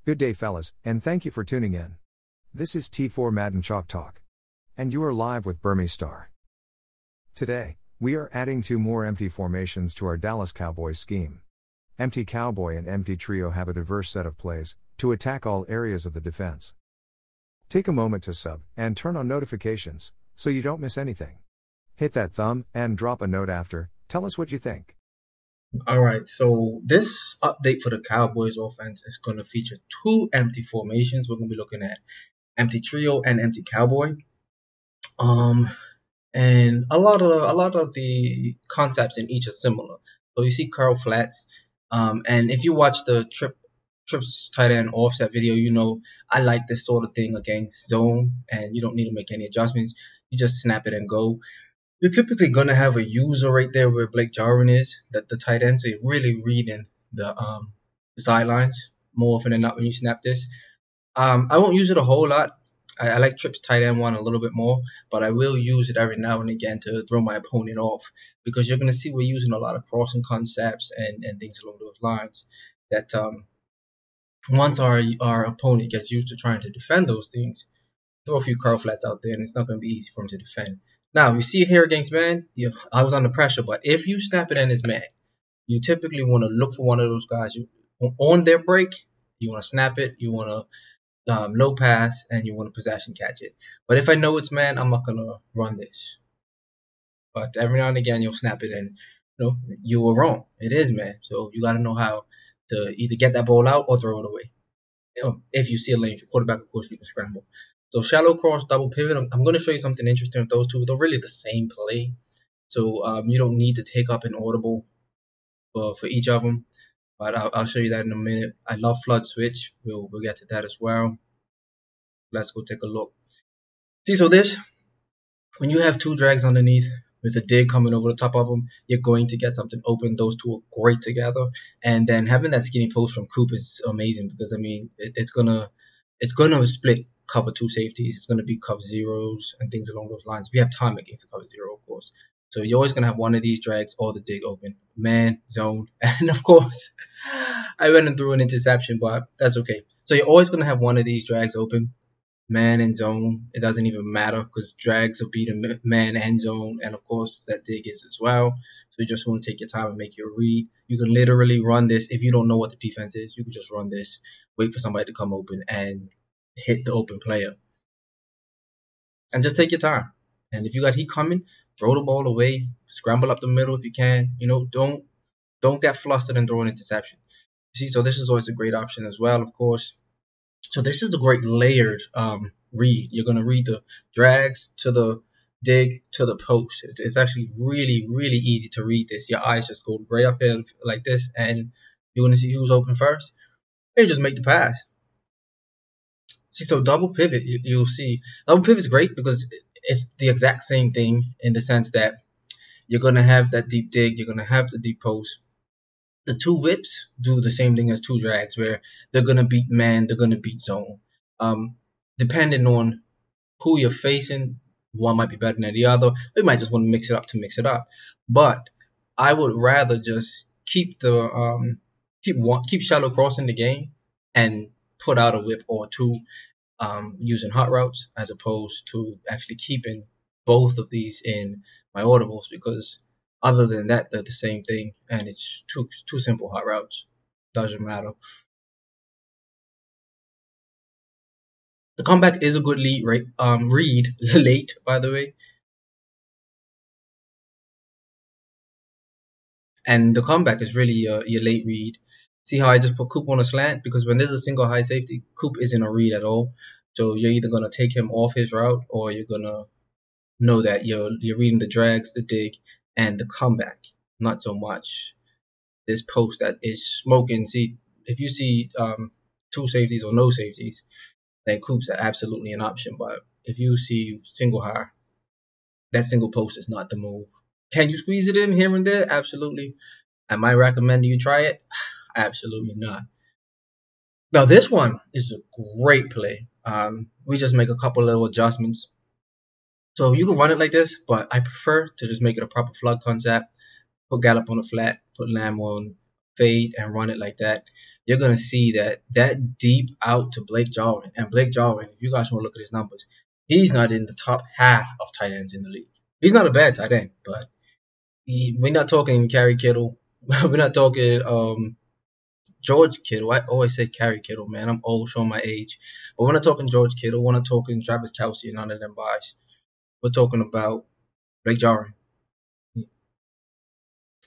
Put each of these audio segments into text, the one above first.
Good day, fellas, and thank you for tuning in. This is T4 Madden Chalk Talk. And you are live with Berm Star. Today, we are adding 2 more empty formations to our Dallas Cowboys scheme. Empty Cowboy and Empty Trio have a diverse set of plays to attack all areas of the defense. Take a moment to sub and turn on notifications so you don't miss anything. Hit that thumb and drop a note after. Tell us what you think. Alright, so this update for the Cowboys offense is going to feature 2 empty formations. We're going to be looking at Empty Trio and Empty Cowboy. And a lot of the concepts in each are similar. So you see curl flats. And if you watch the trips tight end offset video, you know I like this sort of thing against zone, and you don't need to make any adjustments. You just snap it and go. You're typically going to have a user right there where Blake Jarwin is, the tight end, so you're really reading the sidelines more often than not when you snap this. I won't use it a whole lot. I like Trips tight end one a little bit more, but I will use it every now and again to throw my opponent off, because you're going to see we're using a lot of crossing concepts and things along those lines that once our opponent gets used to trying to defend those things, throw a few curl flats out there and it's not going to be easy for him to defend. Now, you see it here against man, I was under pressure, but if you snap it in as man, you typically want to look for one of those guys on their break. You want to snap it, you want to no pass, and you want to possession catch it. But if I know it's man, I'm not going to run this. But every now and again, you'll snap it and you were wrong. It is man. So you got to know how to either get that ball out or throw it away. If you see a lane, if your quarterback, of course, you can scramble. So shallow cross, double pivot. I'm going to show you something interesting with those two. They're really the same play. So you don't need to take up an audible for each of them. But I'll show you that in a minute. I love flood switch. We'll get to that as well. Let's go take a look. See, so this, when you have 2 drags underneath with a dig coming over the top of them, you're going to get something open. Those two are great together. And then having that skinny post from Coop is amazing, because I mean it's gonna split cover 2 safeties. It's gonna be cover zeros and things along those lines. We have time against the cover zero, of course. So you're always gonna have one of these drags or the dig open, man, zone, and of course I went and threw an interception, but that's okay. So you're always gonna have one of these drags open, man and zone. It doesn't even matter, because drags will be the man and zone, and of course that dig is as well. So you just want to take your time and make your read. You can literally run this if you don't know what the defense is. You can just run this, wait for somebody to come open and hit the open player, and just take your time. And if you got heat coming, throw the ball away, scramble up the middle if you can. Don't get flustered and throw an interception. See, so this is always a great option as well, of course. So this is a great layered read. You're going to read the drags to the dig to the post. It's actually really, really easy to read this. Your eyes just go right up here like this, and you're going to see who's open first, and just make the pass. See, so double pivot, you'll see. Double pivot's great because it's the exact same thing in the sense that you're going to have that deep dig, you're going to have the deep post. The 2 whips do the same thing as 2 drags, where they're going to beat man, they're going to beat zone. Depending on who you're facing, one might be better than the other. We might just want to mix it up to mix it up. But I would rather just keep the keep shallow cross in the game and put out a whip or 2 using hot routes, as opposed to actually keeping both of these in my audibles, because other than that, they're the same thing, and it's two simple hot routes. Doesn't matter. The comeback is a good read late, by the way. And the comeback is really your late read. See how I just put Coop on a slant? Because when there's a single high safety, Coop isn't a read at all. So you're either going to take him off his route, or you're going to know that you're reading the drags, the dig, and the comeback. Not so much this post that is smoking. See, if you see 2 safeties or no safeties, then Coop's absolutely an option. But if you see single high, that single post is not the move. Can you squeeze it in here and there? Absolutely. Am I recommending you try it? Absolutely not. Now this one is a great play. We just make a couple little adjustments. So you can run it like this, but I prefer to just make it a proper flood concept. Put Gallup on a flat, put Lamb on fade, and run it like that. you're gonna see that deep out to Blake Jarwin. And Blake Jarwin, if you guys want to look at his numbers, he's not in the top half of tight ends in the league. He's not a bad tight end, but we're not talking Kerry Kittle. We're not talking George Kittle. I always say Kerry Kittle, man. I'm old, showing my age. But we're not talking George Kittle. We're not talking Travis Kelce, none of them guys. We're talking about Blake Jarwin.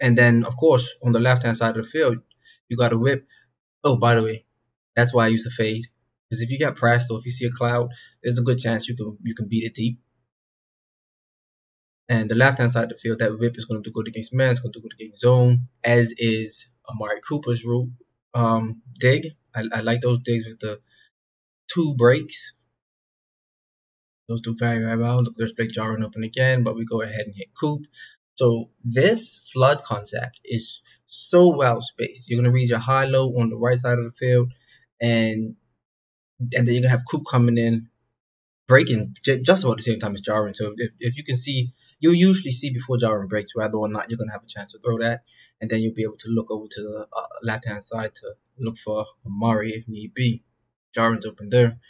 And then, of course, on the left-hand side of the field, you got a whip. Oh, by the way, that's why I use the fade. Because if you get pressed or if you see a cloud, there's a good chance you can beat it deep. And the left-hand side of the field, that whip is going to do good against man. It's going to do good against zone, as is Amari Cooper's route dig. I like those digs with the 2 breaks. Those do very, very well. Look, there's Blake Jarwin open again, but we go ahead and hit Coop. So this flood concept is so well spaced. You're going to read your high-low on the right side of the field, and then you're going to have Coop coming in, breaking just about the same time as Jarwin. So if you can see, you'll usually see before Jarwin breaks whether or not you're going to have a chance to throw that. And then you'll be able to look over to the left-hand side to look for Amari if need be. Jarwin's open there.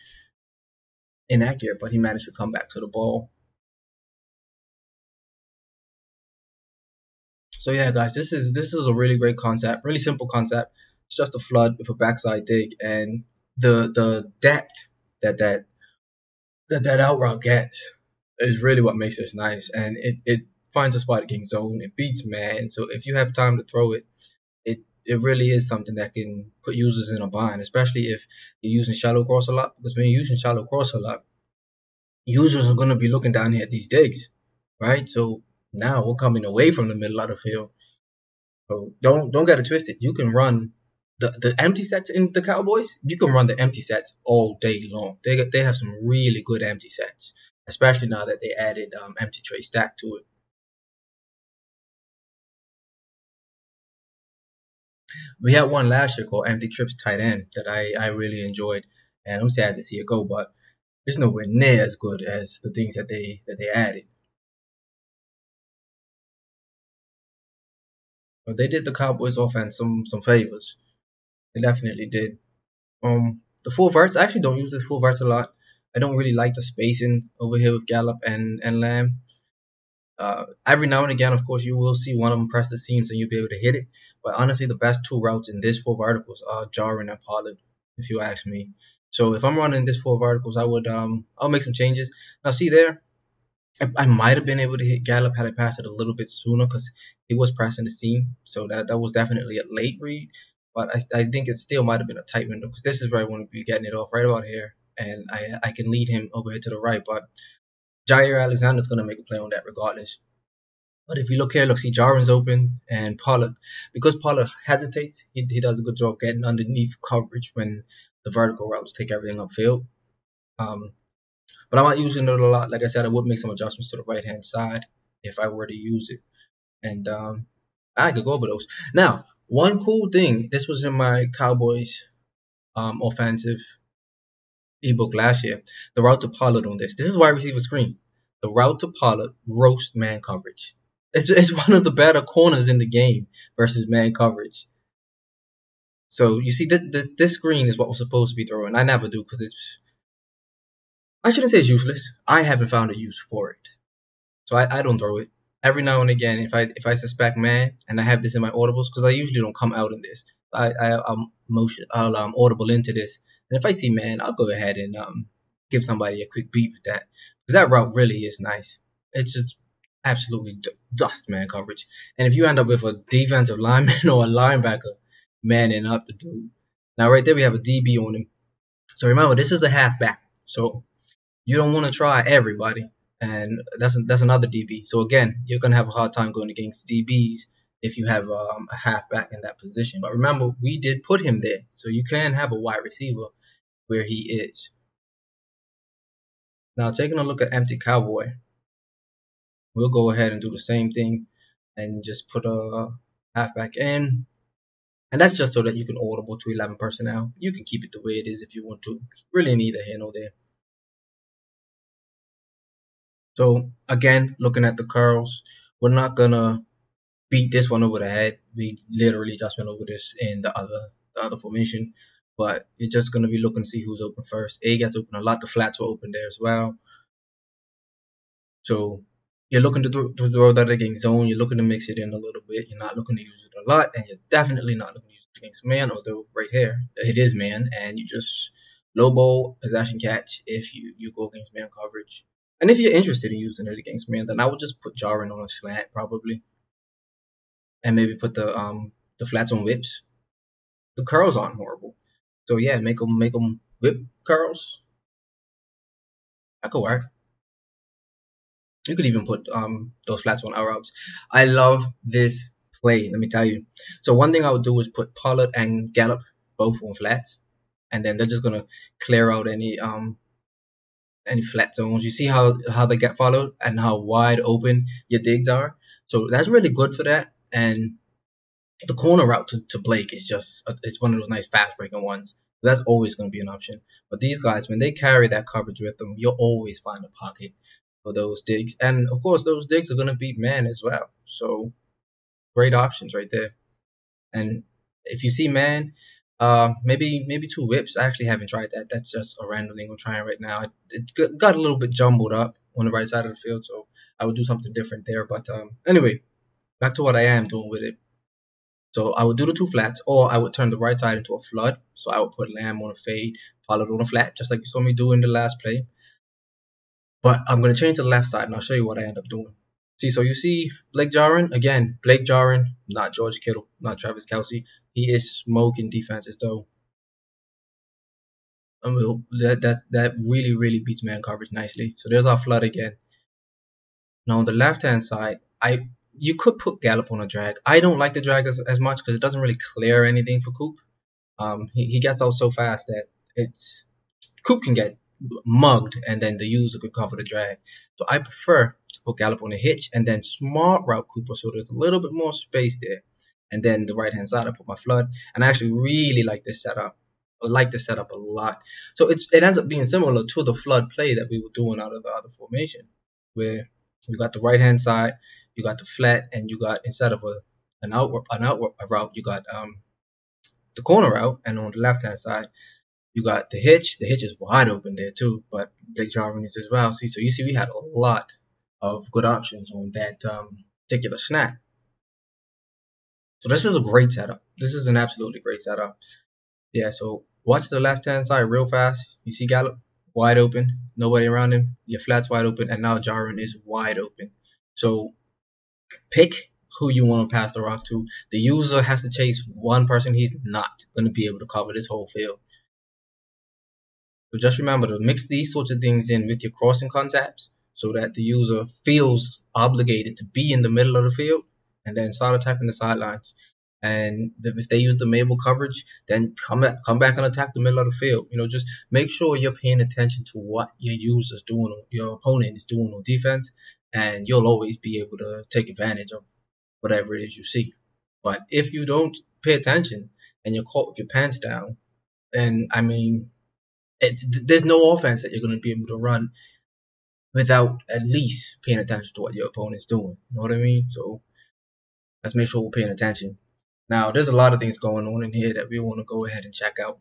Inaccurate, but he managed to come back to the ball. So yeah, guys, this is a really great concept, really simple concept. It's just a flood with a backside dig, and the depth that out route gets is really what makes this nice. And it finds a spot against zone, it beats man. So if you have time to throw it, it really is something that can put users in a bind, especially if you're using shallow cross a lot. Because when you're using shallow cross a lot, users are going to be looking down here at these digs, right? So now we're coming away from the middle of the field. So don't get it twisted. You can run the empty sets in the Cowboys. You can run the empty sets all day long. They have some really good empty sets, especially now that they added empty tray stack to it. We had one last year called Empty Trips Tight End that I really enjoyed, and I'm sad to see it go, but it's nowhere near as good as the things that they added. But they did the Cowboys offense some favors. They definitely did. The full verts, I actually don't use this full verts a lot. I don't really like the spacing over here with Gallup and Lamb. Every now and again, of course, you will see one of them press the seams and you'll be able to hit it. But honestly, the best 2 routes in this 4 verticals are Jarwin and Pollard, if you ask me. So if I'm running this 4 verticals, I'll make some changes. Now see there, I might have been able to hit Gallup had I passed it a little bit sooner because he was pressing the seam. So that was definitely a late read. But I think it still might have been a tight window because this is where I want to be getting it off, right about here. And I can lead him over here to the right. But Jair Alexander's going to make a play on that regardless. But if you look here, look, see Jarwin's open and Pollard. Because Pollard hesitates, he does a good job getting underneath coverage when the vertical routes take everything upfield. But I'm not using it a lot. Like I said, I would make some adjustments to the right-hand side if I were to use it. And I could go over those. Now, one cool thing, this was in my Cowboys offensive ebook last year. The route to Pollard on this. This is wide receiver screen. The route to Pollard roast man coverage. It's one of the better corners in the game versus man coverage. So you see, this screen is what we're supposed to be throwing. I never do because I shouldn't say it's useless. I haven't found a use for it, so I don't throw it. Every now and again, if I suspect man and I have this in my audibles, because I usually don't come out in this, I'll audible into this, and if I see man, I'll go ahead and give somebody a quick beat with that, because that route really is nice. It's just absolutely dust man coverage, and if you end up with a defensive lineman or a linebacker manning up the dude, now right there we have a DB on him. So remember, this is a halfback, so you don't want to try everybody, and that's another DB. So again, you're gonna have a hard time going against DBs if you have a halfback in that position. But remember, we did put him there, so you can have a wide receiver where he is. Now taking a look at empty Cowboy, we'll go ahead and do the same thing and just put a halfback in. And that's just so that you can audible to 11 personnel. You can keep it the way it is if you want to. Really neither here nor there. So again, looking at the curls, we're not gonna beat this one over the head. We literally just went over this in the the other formation. But you're just going to be looking to see who's open first. A gets open a lot. The flats were open there as well. So you're looking to throw that against zone. You're looking to mix it in a little bit. You're not looking to use it a lot. And you're definitely not looking to use it against man. Although right here, it is man. And you just low ball, possession catch if you go against man coverage. And if you're interested in using it against man, then I would just put jarring on a slant probably. And maybe put the flats on whips. The curls aren't horrible. So yeah, make them whip curls. That could work. You could even put those flats on our routes. I love this play, let me tell you. So one thing I would do is put Pollard and Gallup both on flats, and then they're just gonna clear out any flat zones. You see how they get followed and how wide open your digs are. So that's really good for that. And the corner route to Blake is just it's one of those nice fast breaking ones. That's always going to be an option. But these guys, when they carry that coverage with them, you'll always find a pocket for those digs. And of course, those digs are going to beat man as well. So great options right there. And if you see man, maybe two whips. I actually haven't tried that. That's just a random thing I'm trying right now. It got a little bit jumbled up on the right side of the field, so I would do something different there. But anyway, back to what I am doing with it. So I would do the two flats, or I would turn the right side into a flood. So I would put Lamb on a fade, followed on a flat, just like you saw me do in the last play. But I'm going to change to the left side, and I'll show you what I end up doing. See, so you see Blake Jarwin, again, Blake Jarwin, not George Kittle, not Travis Kelce. He is smoking defenses, though. That really beats man coverage nicely. So there's our flood again. Now on the left-hand side, you could put Gallup on a drag. I don't like the drag as much because it doesn't really clear anything for Coop. He gets out so fast that Coop can get mugged and then the user could cover the drag. So I prefer to put Gallup on a hitch and then smart route Cooper so there's a little bit more space there. And then the right hand side I put my flood. And I actually really like this setup. I like this setup a lot. So it ends up being similar to the flood play that we were doing out of the other formation, where you got the right hand side, you got the flat, and you got, instead of an outward route, you got the corner route, and on the left hand side you got the hitch. The hitch is wide open there too, but Blake Jarwin is as well. See, so you see we had a lot of good options on that particular snap. So this is a great setup. This is an absolutely great setup. Yeah, so watch the left hand side real fast. You see Gallup wide open, nobody around him. Your flat's wide open, and now Jarwin is wide open. So pick who you want to pass the rock to. The user has to chase one person. He's not going to be able to cover this whole field. So just remember to mix these sorts of things in with your crossing concepts so that the user feels obligated to be in the middle of the field and then start attacking the sidelines. And if they use the Mabel coverage, then come back and attack the middle of the field. You know, just make sure you're paying attention to what your user's doing, or your opponent is doing on defense, and you'll always be able to take advantage of whatever it is you see. But if you don't pay attention and you're caught with your pants down, and I mean, there's no offense that you're going to be able to run without at least paying attention to what your opponent's doing. You know what I mean? So let's make sure we're paying attention. Now, there's a lot of things going on in here that we want to go ahead and check out.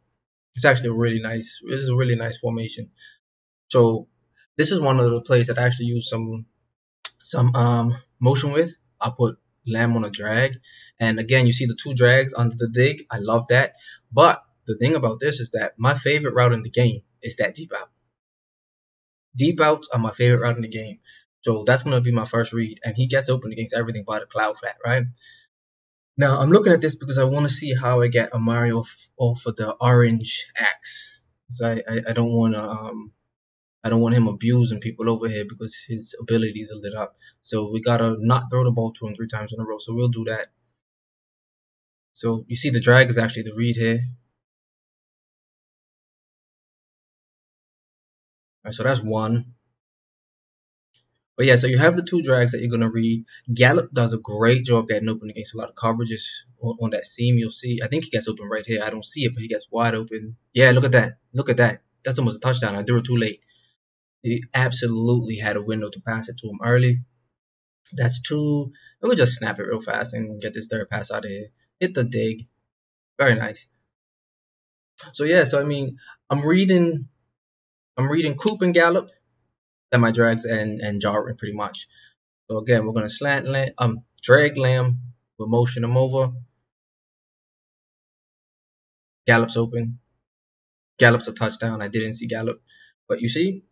It's actually this is a really nice formation. So this is one of the plays that I actually use some motion with. I put Lamb on a drag, and again, you see the two drags under the dig. I love that. But the thing about this is that my favorite route in the game is that deep out. Deep outs are my favorite route in the game. So that's going to be my first read, and he gets open against everything by the cloud flat, right? Now, I'm looking at this because I want to see how I get a Mario off of the orange axe. So I don't want him abusing people over here because his abilities are lit up. So we gotta not throw the ball to him 3 times in a row. So we'll do that. So you see the drag is actually the read here. Alright, so that's one. But yeah, so you have the two drags that you're going to read. Gallup does a great job getting open against a lot of coverages on that seam. You'll see. I think he gets open right here. I don't see it, but he gets wide open. Yeah, look at that. Look at that. That's almost a touchdown. I threw it too late. He absolutely had a window to pass it to him early. That's 2. Let me just snap it real fast and get this third pass out of here. Hit the dig. Very nice. So yeah, so I mean, I'm reading Coop and Gallop, then my drags and Jarwin pretty much. So again, we're gonna drag Lamb, we'll motion him over, Gallop's open, Gallop's a touchdown. I didn't see Gallop, but you see,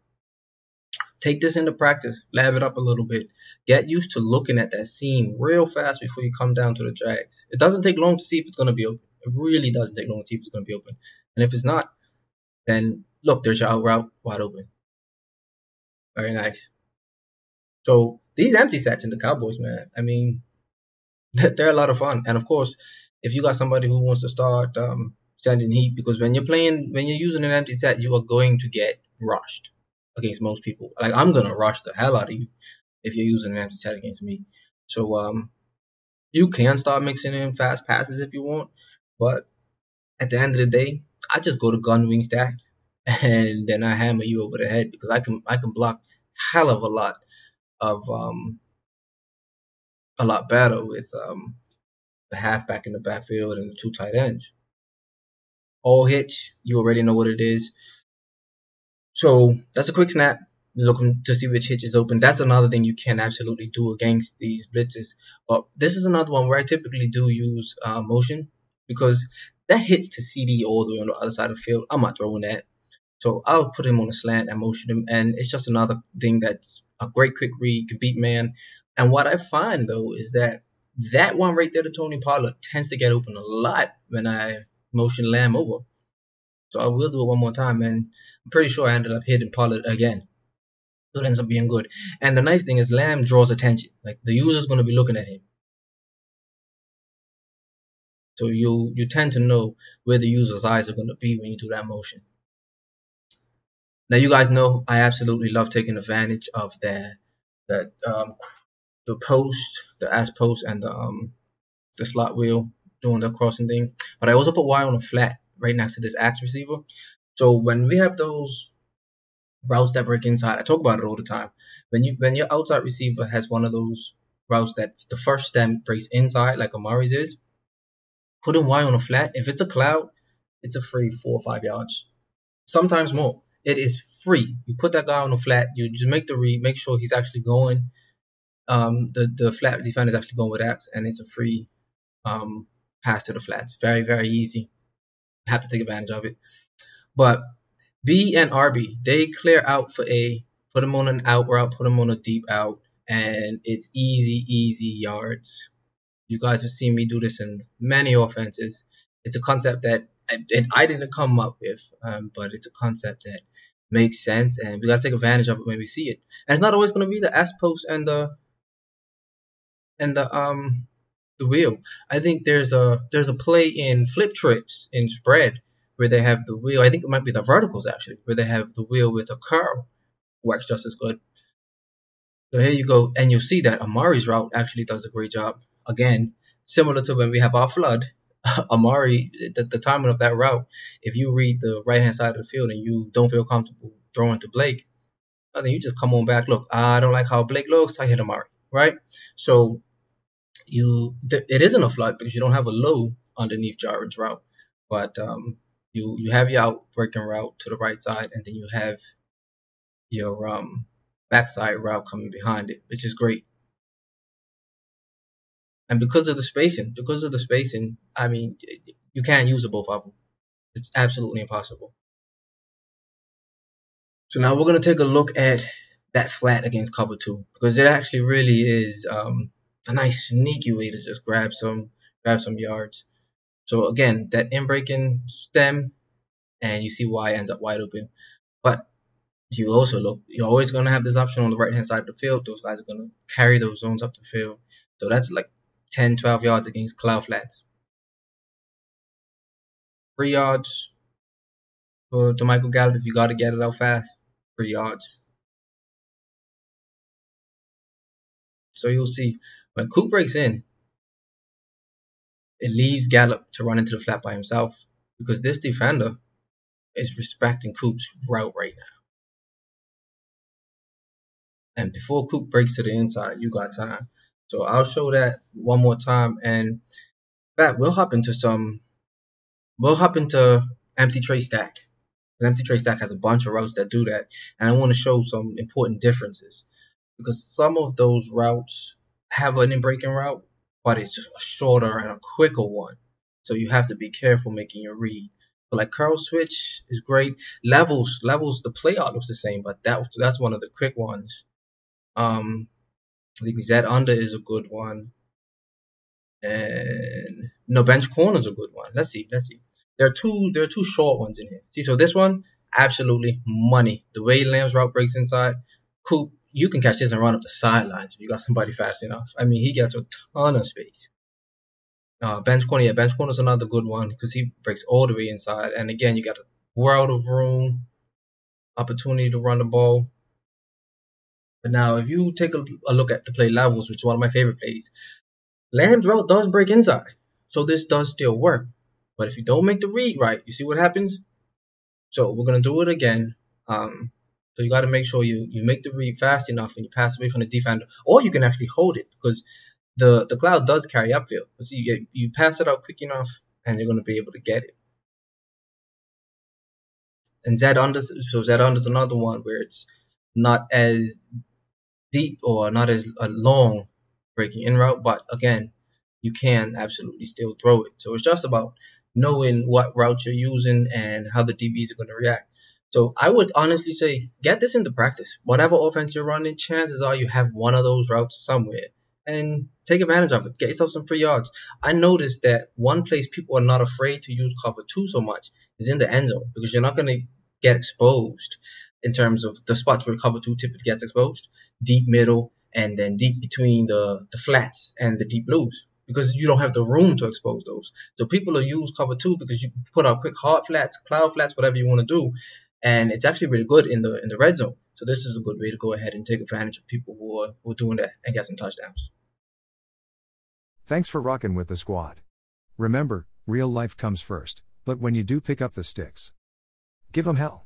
take this into practice, lab it up a little bit, get used to looking at that seam real fast before you come down to the drags. It doesn't take long to see if it's gonna be open. It really doesn't take long to see if it's gonna be open, and if it's not, then look, there's your out route wide open. Very nice. So these empty sets in the Cowboys, man, I mean, they're a lot of fun. And of course, if you got somebody who wants to start sending heat, because when you're using an empty set, you are going to get rushed against most people. Like I'm gonna rush the hell out of you if you're using an empty set against me. So you can start mixing in fast passes if you want, but at the end of the day, I just go to gun wing stack and then I hammer you over the head because I can block hell of of a lot better with the halfback in the backfield and the two tight ends. All hitch, you already know what it is. So that's a quick snap. Looking to see which hitch is open. That's another thing you can absolutely do against these blitzes. But this is another one where I typically do use motion because that hits to CD all the way on the other side of the field. I'm not throwing that. So I'll put him on a slant and motion him. And it's just another thing that's a great quick read, can beat man. And what I find though is that that one right there, the Tony Pollard, tends to get open a lot when I motion Lamb over. So I will do it one more time, and I'm pretty sure I ended up hitting Pollard again. So it ends up being good. And the nice thing is Lamb draws attention. Like the user's going to be looking at him. So you tend to know where the user's eyes are going to be when you do that motion. Now you guys know I absolutely love taking advantage of that the post, the ass post, and the slot wheel doing the crossing thing. But I also put Y on a flat right next to this axe receiver. So when we have those routes that break inside, I talk about it all the time. When your outside receiver has one of those routes that the first stem breaks inside, like Amari's is, put a Y on a flat. If it's a cloud, it's a free 4 or 5 yards. Sometimes more. It is free. You put that guy on a flat, you just make the read, make sure he's actually going. The flat defender is actually going with X, and it's a free pass to the flats. Very, very easy. You have to take advantage of it. But B and RB, they clear out for A, put them on an out route, put them on a deep out, and it's easy yards. You guys have seen me do this in many offenses. It's a concept that I didn't come up with, but it's a concept that makes sense, and we gotta take advantage of it when we see it. And it's not always gonna be the S post and the wheel. I think there's a play in flip trips in spread where they have the wheel. I think it might be the verticals actually, where they have the wheel with a curl. Works just as good. So here you go, and you'll see that Amari's route actually does a great job. Again, similar to when we have our flood, Amari, the timing of that route, if you read the right hand side of the field and you don't feel comfortable throwing to Blake, then you just come on back. Look, I don't like how Blake looks. I hit Amari, right? So it isn't a flood because you don't have a low underneath Jared's route, but you have your out breaking route to the right side, and then you have your backside route coming behind it, which is great. And because of the spacing, I mean, you can't use both of them. It's absolutely impossible. So now we're gonna take a look at that flat against cover two because it actually really is a nice sneaky way to just grab some yards. So again, that in breaking stem, and you see why ends up wide open. But you also look, you're always gonna have this option on the right hand side of the field. Those guys are gonna carry those zones up the field. So that's like 10, 12 yards against cloud flats. 3 yards to Michael Gallup if you got to get it out fast. 3 yards. So you'll see when Coop breaks in, it leaves Gallup to run into the flat by himself because this defender is respecting Coop's route right now. And before Coop breaks to the inside, you got time. So I'll show that one more time, and we'll hop into empty tray stack. The empty tray stack has a bunch of routes that do that, and I want to show some important differences because some of those routes have an in-breaking route, but it's just a shorter and a quicker one. So you have to be careful making your read. But like curl switch is great. Levels, the playout looks the same, but that's one of the quick ones. I think Z under is a good one, and no, bench corner is a good one. Let's see. There are two short ones in here. See, so this one absolutely money. The way Lamb's route breaks inside, cool. You can catch this and run up the sidelines if you got somebody fast enough. I mean, he gets a ton of space. Bench corner, yeah, bench corner is another good one because he breaks all the way inside, and again, you got a world of room, opportunity to run the ball. But now, if you take a look at the play levels, which is one of my favorite plays, Lamb's route does break inside, so this does still work. But if you don't make the read right, you see what happens? So we're gonna do it again. So you got to make sure you make the read fast enough and you pass away from the defender, or you can actually hold it because the cloud does carry upfield. But see, you pass it out quick enough, and you're gonna be able to get it. And Z under, so Z under is another one where it's not as deep or not as long breaking in route, but again, you can absolutely still throw it. So it's just about knowing what route you're using and how the DBs are going to react. So I would honestly say get this into practice. Whatever offense you're running, chances are you have one of those routes somewhere, and take advantage of it. Get yourself some free yards. I noticed that one place people are not afraid to use cover 2 so much is in the end zone because you're not going to get exposed in terms of the spots where cover 2 typically gets exposed. Deep middle, and then deep between the flats and the deep blues because you don't have the room to expose those. So people will use cover 2 because you can put out quick hard flats, cloud flats, whatever you want to do, and it's actually really good in the red zone. So this is a good way to go ahead and take advantage of people who are doing that and get some touchdowns. Thanks for rocking with the squad. Remember, real life comes first, but when you do pick up the sticks, give 'em hell.